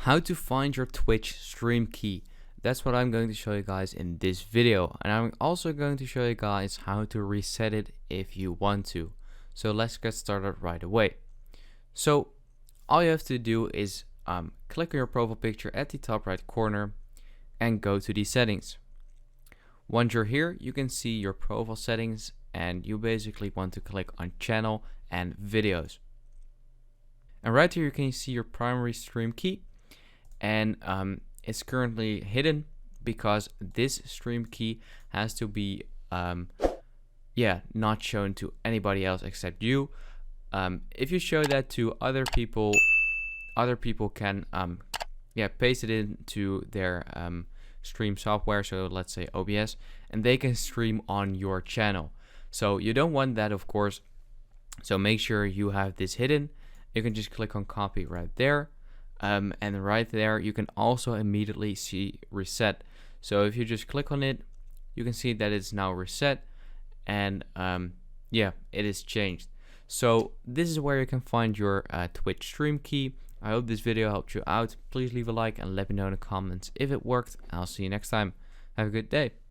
How to find your Twitch stream key. That's what I'm going to show you guys in this video. And I'm also going to show you guys how to reset it if you want to. So let's get started right away. So all you have to do is click on your profile picture at the top right corner and go to the settings. Once you're here, you can see your profile settings and you basically want to click on channel and videos. And right here you can see your primary stream key, and it's currently hidden because this stream key has to be not shown to anybody else except you. If you show that to other people can paste it into their stream software, so let's say OBS, and they can stream on your channel. So you don't want that, of course, so make sure you have this hidden. You can just click on copy right there, and right there you can also immediately see reset. So if you just click on it, you can see that it's now reset, and it is changed. So this is where you can find your Twitch stream key. I hope this video helped you out. Please leave a like and let me know in the comments if it worked. I'll see you next time. Have a good day.